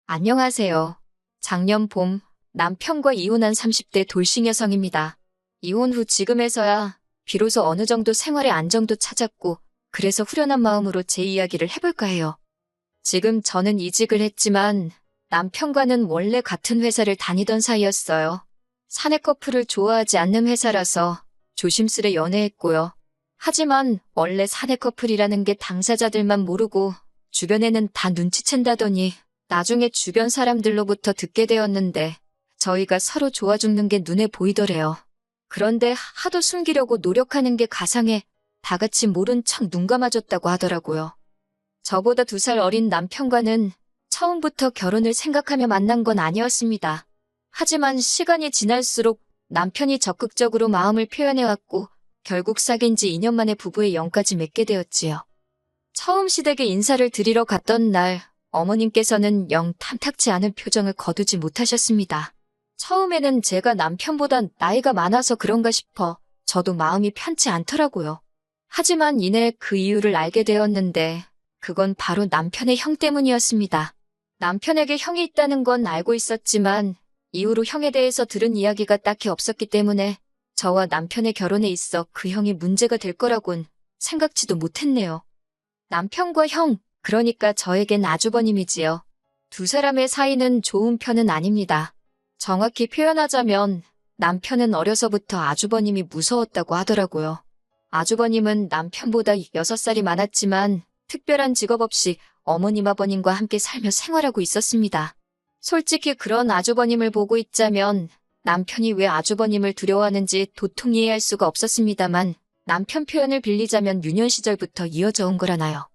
안녕하세요. 작년 봄 남편과 이혼한 30대 돌싱 여성입니다. 이혼 후 지금에서야 비로소 어느 정도 생활의 안정도 찾았고 그래서 후련한 마음으로 제 이야기를 해볼까 해요. 지금 저는 이직을 했지만 남편과는 원래 같은 회사를 다니던 사이였어요. 사내 커플을 좋아하지 않는 회사라서 조심스레 연애했고요. 하지만 원래 사내 커플이라는 게 당사자들만 모르고 주변에는 다 눈치챈다더니 나중에 주변 사람들로부터 듣게 되었는데 저희가 서로 좋아 죽는 게 눈에 보이더래요. 그런데 하도 숨기려고 노력하는 게 가상해 다 같이 모른 척 눈 감아줬다고 하더라고요. 저보다 2살 어린 남편과는 처음부터 결혼을 생각하며 만난 건 아니었습니다. 하지만 시간이 지날수록 남편이 적극적으로 마음을 표현해왔고 결국 사귄 지 2년 만에 부부의 영까지 맺게 되었지요. 처음 시댁에 인사를 드리러 갔던 날 어머님께서는 영 탐탁치 않은 표정을 거두지 못하셨습니다. 처음에는 제가 남편보다 나이가 많아서 그런가 싶어 저도 마음이 편치 않더라고요. 하지만 이내 그 이유를 알게 되었는데 그건 바로 남편의 형 때문이었습니다. 남편에게 형이 있다는 건 알고 있었지만 이후로 형에 대해서 들은 이야기가 딱히 없었기 때문에 저와 남편의 결혼에 있어 그 형이 문제가 될 거라곤 생각지도 못했네요. 남편과 형, 그러니까 저에겐 아주버님이지요. 2사람의 사이는 좋은 편은 아닙니다. 정확히 표현하자면 남편은 어려서부터 아주버님이 무서웠다고 하더라고요. 아주버님은 남편보다 6살이 많았지만 특별한 직업 없이 어머님 아버님과 함께 살며 생활하고 있었습니다. 솔직히 그런 아주버님을 보고 있자면 남편이 왜 아주버님을 두려워하는지 도통 이해할 수가 없었습니다만 남편 표현을 빌리자면 유년 시절부터 이어져 온 거라나요.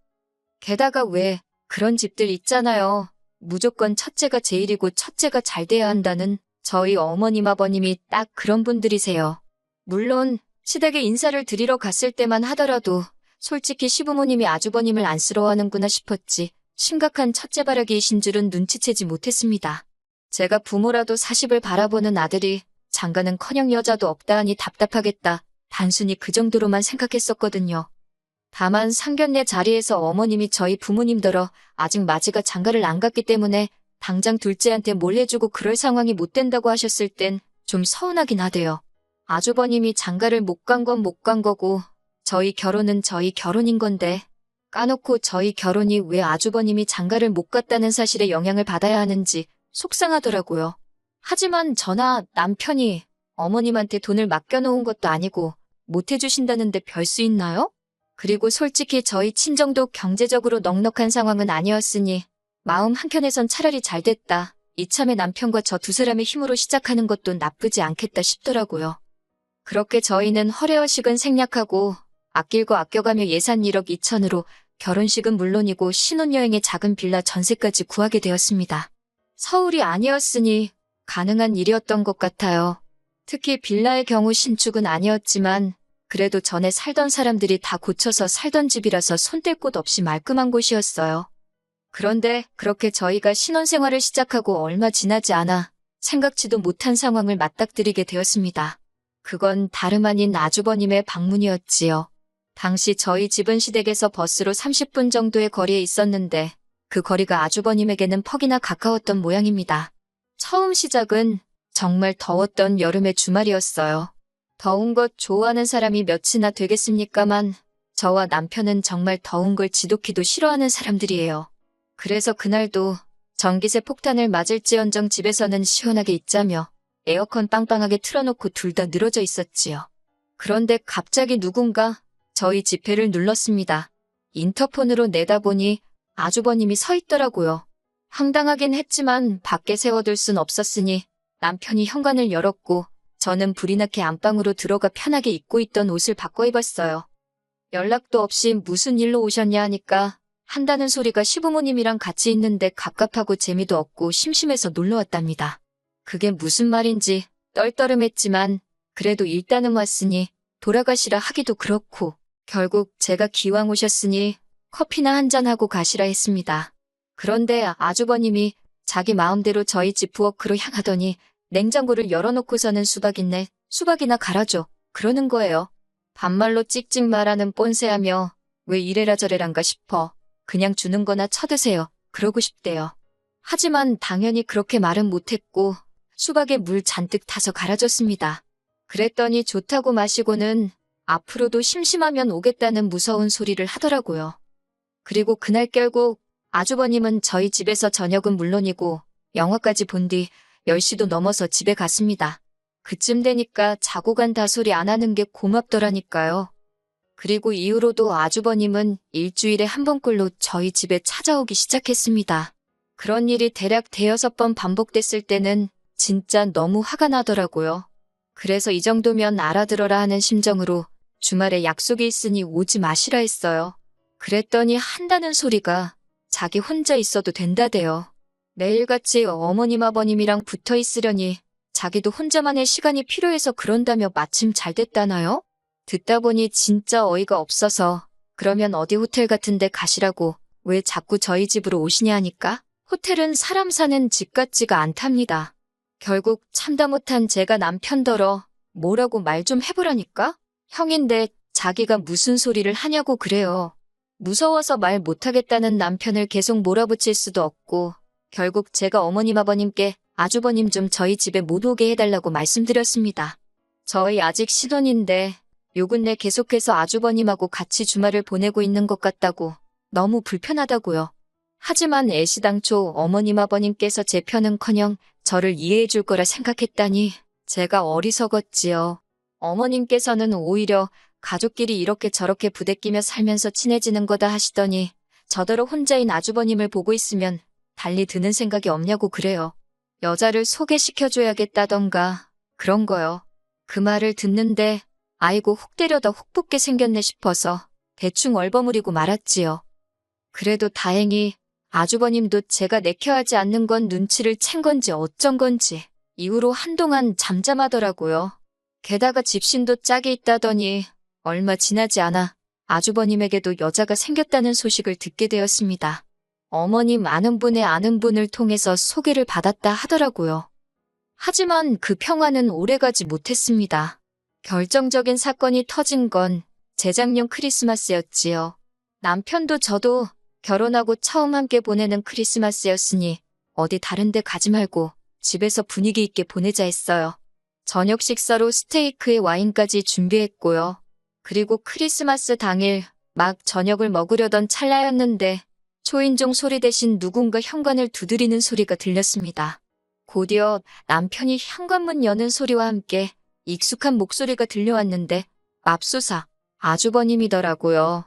게다가 왜 그런 집들 있잖아요. 무조건 첫째가 제일이고 첫째가 잘 돼야 한다는 저희 어머님 아버님이 딱 그런 분들이세요. 물론 시댁에 인사를 드리러 갔을 때만 하더라도 솔직히 시부모님이 아주버님을 안쓰러워하는구나 싶었지 심각한 첫째 바라기이신 줄은 눈치채지 못했습니다. 제가 부모라도 40을 바라보는 아들이 장가는커녕 여자도 없다 하니 답답하겠다. 단순히 그 정도로만 생각했었거든요. 다만 상견례 자리에서 어머님이 저희 부모님더러 아직 맞이가 장가를 안 갔기 때문에 당장 둘째한테 뭘 해주고 그럴 상황이 못 된다고 하셨을 땐 좀 서운하긴 하대요. 아주버님이 장가를 못 간 건 못 간 거고 저희 결혼은 저희 결혼인 건데 까놓고 저희 결혼이 왜 아주버님이 장가를 못 갔다는 사실에 영향을 받아야 하는지 속상하더라고요. 하지만 저나 남편이 어머님한테 돈을 맡겨놓은 것도 아니고 못 해주신다는데 별 수 있나요? 그리고 솔직히 저희 친정도 경제적으로 넉넉한 상황은 아니었으니 마음 한켠에선 차라리 잘 됐다. 이참에 남편과 저 2사람의 힘으로 시작하는 것도 나쁘지 않겠다 싶더라고요. 그렇게 저희는 허례허식은 생략하고 아낄 거 아껴가며 예산 1억 2천으로 결혼식은 물론이고 신혼여행의 작은 빌라 전세까지 구하게 되었습니다. 서울이 아니었으니 가능한 일이었던 것 같아요. 특히 빌라의 경우 신축은 아니었지만 그래도 전에 살던 사람들이 다 고쳐서 살던 집이라서 손뗄 곳 없이 말끔한 곳이었어요. 그런데 그렇게 저희가 신혼생활을 시작하고 얼마 지나지 않아 생각지도 못한 상황을 맞닥뜨리게 되었습니다. 그건 다름 아닌 아주버님의 방문이었지요. 당시 저희 집은 시댁에서 버스로 30분 정도의 거리에 있었는데 그 거리가 아주버님에게는 퍽이나 가까웠던 모양입니다. 처음 시작은 정말 더웠던 여름의 주말이었어요. 더운 것 좋아하는 사람이 몇이나 되겠습니까만 저와 남편은 정말 더운 걸 지독히도 싫어하는 사람들이에요. 그래서 그날도 전기세 폭탄을 맞을지언정 집에서는 시원하게 있자며 에어컨 빵빵하게 틀어놓고 둘 다 늘어져 있었지요. 그런데 갑자기 누군가 저희 지폐를 눌렀습니다. 인터폰으로 내다보니 아주버님이 서 있더라고요. 황당하긴 했지만 밖에 세워둘 순 없었으니 남편이 현관을 열었고 저는 불이 나게 안방으로 들어가 편하게 입고 있던 옷을 바꿔 입었어요. 연락도 없이 무슨 일로 오셨냐 하니까 한다는 소리가 시부모님이랑 같이 있는데 갑갑하고 재미도 없고 심심해서 놀러 왔답니다. 그게 무슨 말인지 떨떠름했지만 그래도 일단은 왔으니 돌아가시라 하기도 그렇고 결국 제가 기왕 오셨으니 커피나 한잔하고 가시라 했습니다. 그런데 아주버님이 자기 마음대로 저희 집 부엌으로 향하더니 냉장고를 열어놓고서는 수박이나 갈아줘 그러는 거예요. 반말로 찍찍 말하는 꼰세하며 왜 이래라 저래란가 싶어 그냥 주는 거나 쳐드세요 그러고 싶대요. 하지만 당연히 그렇게 말은 못했고 수박에 물 잔뜩 타서 갈아줬습니다. 그랬더니 좋다고 마시고는 앞으로도 심심하면 오겠다는 무서운 소리를 하더라고요. 그리고 그날 결국 아주버님은 저희 집에서 저녁은 물론이고 영화까지 본 뒤 10시도 넘어서 집에 갔습니다. 그쯤 되니까 자고 간다 소리 안 하는 게 고맙더라니까요. 그리고 이후로도 아주버님은 일주일에 한 번꼴로 저희 집에 찾아오기 시작했습니다. 그런 일이 대략 대여섯 번 반복됐을 때는 진짜 너무 화가 나더라고요. 그래서 이 정도면 알아들어라 하는 심정으로 주말에 약속이 있으니 오지 마시라 했어요. 그랬더니 한다는 소리가 자기 혼자 있어도 된다대요. 매일같이 어머님 아버님이랑 붙어 있으려니 자기도 혼자만의 시간이 필요해서 그런다며 마침 잘 됐다나요? 듣다 보니 진짜 어이가 없어서 그러면 어디 호텔 같은 데 가시라고 왜 자꾸 저희 집으로 오시냐 하니까 호텔은 사람 사는 집 같지가 않답니다. 결국 참다 못한 제가 남편더러 뭐라고 말 좀 해보라니까? 형인데 자기가 무슨 소리를 하냐고 그래요. 무서워서 말 못하겠다는 남편을 계속 몰아붙일 수도 없고 결국 제가 어머님 아버님께 아주버님 좀 저희 집에 못 오게 해달라고 말씀드렸습니다. 저희 아직 신혼인데 요 근래 계속해서 아주버님하고 같이 주말을 보내고 있는 것 같다고 너무 불편하다고요. 하지만 애시당초 어머님 아버님께서 제 편은커녕 저를 이해해 줄 거라 생각했다니 제가 어리석었지요. 어머님께서는 오히려 가족끼리 이렇게 저렇게 부대끼며 살면서 친해지는 거다 하시더니 저더러 혼자인 아주버님을 보고 있으면 달리 드는 생각이 없냐고 그래요. 여자를 소개시켜줘야겠다던가 그런 거요. 그 말을 듣는데 아이고 혹 때려다 혹 붙게 생겼네 싶어서 대충 얼버무리고 말았지요. 그래도 다행히 아주버님도 제가 내켜하지 않는 건 눈치를 챈 건지 어쩐 건지 이후로 한동안 잠잠하더라고요. 게다가 집신도 짝이 있다더니 얼마 지나지 않아 아주버님에게도 여자가 생겼다는 소식을 듣게 되었습니다. 어머님 아는 분의 아는 분을 통해서 소개를 받았다 하더라고요. 하지만 그 평화는 오래가지 못했습니다. 결정적인 사건이 터진 건 재작년 크리스마스였지요. 남편도 저도 결혼하고 처음 함께 보내는 크리스마스였으니 어디 다른 데 가지 말고 집에서 분위기 있게 보내자 했어요. 저녁 식사로 스테이크에 와인까지 준비했고요. 그리고 크리스마스 당일 막 저녁을 먹으려던 찰나였는데 초인종 소리 대신 누군가 현관을 두드리는 소리가 들렸습니다. 곧이어 남편이 현관문 여는 소리와 함께 익숙한 목소리가 들려왔는데 맙소사 아주버님이더라고요.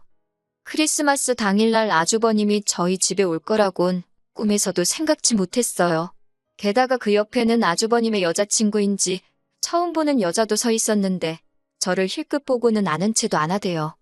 크리스마스 당일날 아주버님이 저희 집에 올 거라곤 꿈에서도 생각지 못했어요. 게다가 그 옆에는 아주버님의 여자친구인지 처음 보는 여자도 서 있었는데 저를 힐끗 보고는 아는 체도 안 하대요.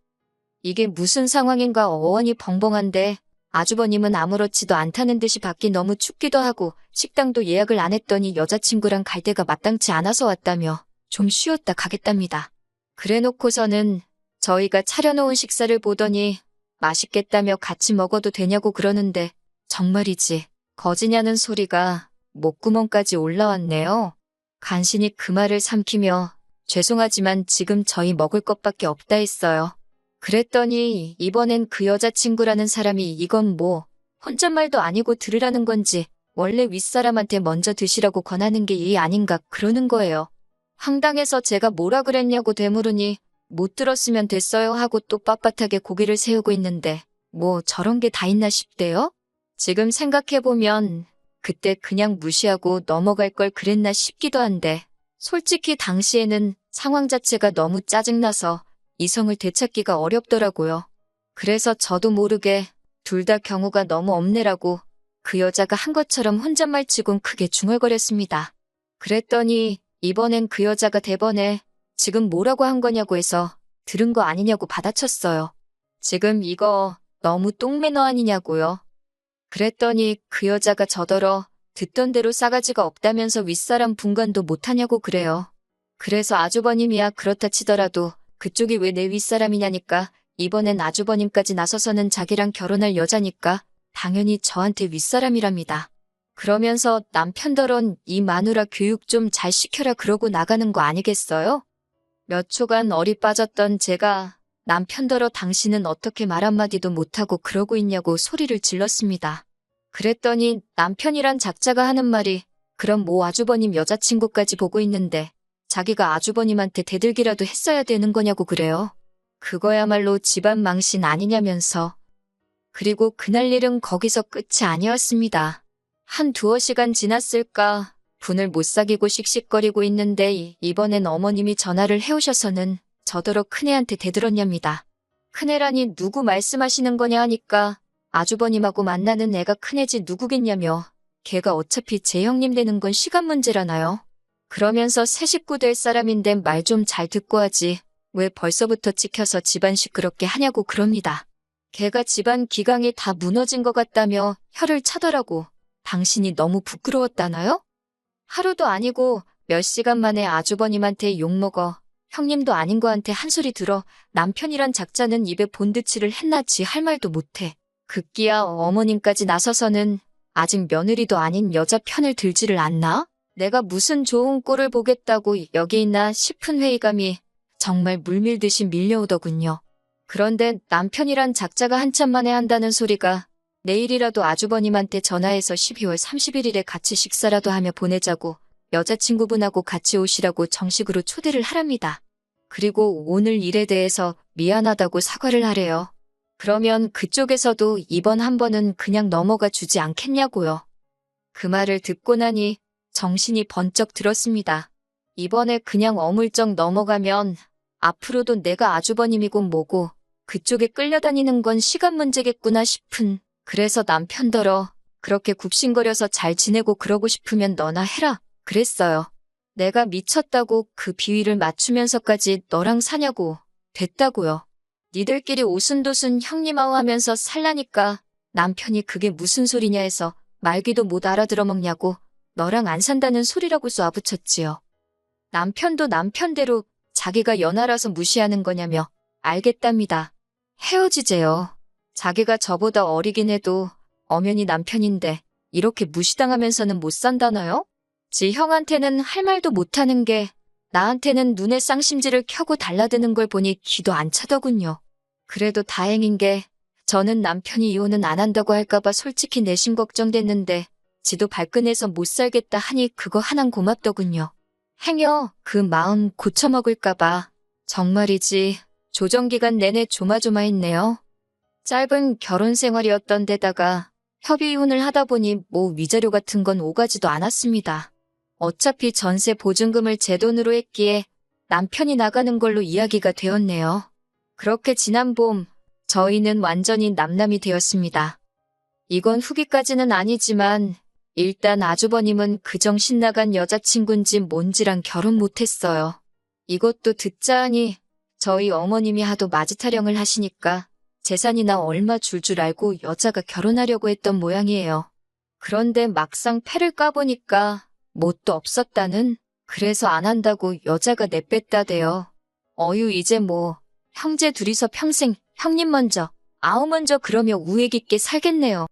이게 무슨 상황인가 어원이 벙벙한데 아주버님은 아무렇지도 않다는 듯이 밖이 너무 춥기도 하고 식당도 예약을 안 했더니 여자친구랑 갈 데가 마땅치 않아서 왔다며 좀 쉬었다 가겠답니다. 그래놓고서는 저희가 차려놓은 식사를 보더니 맛있겠다며 같이 먹어도 되냐고 그러는데 정말이지 거지냐는 소리가 목구멍까지 올라왔네요. 간신히 그 말을 삼키며 죄송하지만 지금 저희 먹을 것밖에 없다 했어요. 그랬더니 이번엔 그 여자친구라는 사람이 이건 뭐 혼잣말도 아니고 들으라는 건지 원래 윗사람한테 먼저 드시라고 권하는 게 이 아닌가 그러는 거예요. 황당해서 제가 뭐라 그랬냐고 되물으니 못 들었으면 됐어요 하고 또 빳빳하게 고개를 세우고 있는데 뭐 저런 게 다 있나 싶대요? 지금 생각해보면 그때 그냥 무시하고 넘어갈 걸 그랬나 싶기도 한데 솔직히 당시에는 상황 자체가 너무 짜증나서 이성을 되찾기가 어렵더라고요. 그래서 저도 모르게 둘 다 경우가 너무 없네라고 그 여자가 한 것처럼 혼잣말 치곤 크게 중얼거렸습니다. 그랬더니 이번엔 그 여자가 대번에 지금 뭐라고 한 거냐고 해서 들은 거 아니냐고 받아쳤어요. 지금 이거 너무 똥매너 아니냐고요. 그랬더니 그 여자가 저더러 듣던 대로 싸가지가 없다면서 윗사람 분간도 못하냐고 그래요. 그래서 아주버님이야 그렇다 치더라도 그쪽이 왜 내 윗사람이냐니까 이번엔 아주버님까지 나서서는 자기랑 결혼할 여자니까 당연히 저한테 윗사람이랍니다. 그러면서 남편더런 이 마누라 교육 좀 잘 시켜라 그러고 나가는 거 아니겠어요? 몇 초간 어리 빠졌던 제가 남편더러 당신은 어떻게 말 한마디도 못하고 그러고 있냐고 소리를 질렀습니다. 그랬더니 남편이란 작자가 하는 말이 그럼 뭐 아주버님 여자친구까지 보고 있는데 자기가 아주버님한테 대들기라도 했어야 되는 거냐고 그래요. 그거야말로 집안 망신 아니냐면서. 그리고 그날 일은 거기서 끝이 아니었습니다. 한 두어 시간 지났을까 분을 못 사귀고 씩씩거리고 있는데 이번엔 어머님이 전화를 해오셔서는 저더러 큰애한테 대들었냐입니다. 큰애라니 누구 말씀하시는 거냐 하니까 아주버님하고 만나는 애가 큰애지 누구겠냐며 걔가 어차피 제 형님 되는 건 시간 문제라나요. 그러면서 새 식구 될 사람인데 말 좀 잘 듣고 하지 왜 벌써부터 찍혀서 집안 시끄럽게 하냐고 그럽니다. 걔가 집안 기강이 다 무너진 것 같다며 혀를 차더라고. 당신이 너무 부끄러웠다나요? 하루도 아니고 몇 시간 만에 아주버님한테 욕먹어 형님도 아닌 거한테 한 소리 들어 남편이란 작자는 입에 본드칠을 했나 지 할 말도 못해. 급기야 어머님까지 나서서는 아직 며느리도 아닌 여자 편을 들지를 않나? 내가 무슨 좋은 꼴을 보겠다고 여기 있나 싶은 회의감이 정말 물밀듯이 밀려오더군요. 그런데 남편이란 작자가 한참 만에 한다는 소리가 내일이라도 아주버님한테 전화해서 12월 31일에 같이 식사라도 하며 보내자고 여자친구분하고 같이 오시라고 정식으로 초대를 하랍니다. 그리고 오늘 일에 대해서 미안하다고 사과를 하래요. 그러면 그쪽에서도 이번 한 번은 그냥 넘어가 주지 않겠냐고요. 그 말을 듣고 나니 정신이 번쩍 들었습니다. 이번에 그냥 어물쩍 넘어가면 앞으로도 내가 아주버님이고 뭐고 그쪽에 끌려다니는 건 시간 문제겠구나 싶은. 그래서 남편더러 그렇게 굽신거려서 잘 지내고 그러고 싶으면 너나 해라 그랬어요. 내가 미쳤다고 그 비위를 맞추면서까지 너랑 사냐고. 됐다고요. 니들끼리 오순도순 형님아우 하면서 살라니까 남편이 그게 무슨 소리냐 해서 말귀도 못 알아들어먹냐고 너랑 안 산다는 소리라고 쏘아붙였지요. 남편도 남편대로 자기가 연하라서 무시하는 거냐며 알겠답니다. 헤어지재요. 자기가 저보다 어리긴 해도 엄연히 남편인데 이렇게 무시당하면서는 못 산다나요? 지 형한테는 할 말도 못하는 게 나한테는 눈에 쌍심지를 켜고 달라드는 걸 보니 귀도 안 차더군요. 그래도 다행인 게 저는 남편이 이혼은 안 한다고 할까봐 솔직히 내심 걱정됐는데 지도 발끈해서 못 살겠다 하니 그거 하나는 고맙더군요. 행여 그 마음 고쳐먹을까봐 정말이지 조정기간 내내 조마조마했네요. 짧은 결혼 생활이었던 데다가 협의 이혼을 하다 보니 뭐 위자료 같은 건 오가지도 않았습니다. 어차피 전세 보증금을 제 돈으로 했기에 남편이 나가는 걸로 이야기가 되었네요. 그렇게 지난 봄 저희는 완전히 남남이 되었습니다. 이건 후기까지는 아니지만 일단 아주버님은 그 정신 나간 여자친구인지 뭔지랑 결혼 못했어요. 이것도 듣자 하니 저희 어머님이 하도 마지타령을 하시니까 재산이나 얼마 줄 알고 여자가 결혼하려고 했던 모양이에요. 그런데 막상 패를 까보니까 뭣도 없었다는. 그래서 안 한다고 여자가 내뺐다대요. 어휴 이제 뭐 형제 둘이서 평생 형님 먼저 아우 먼저 그러며 우애 깊게 살겠네요.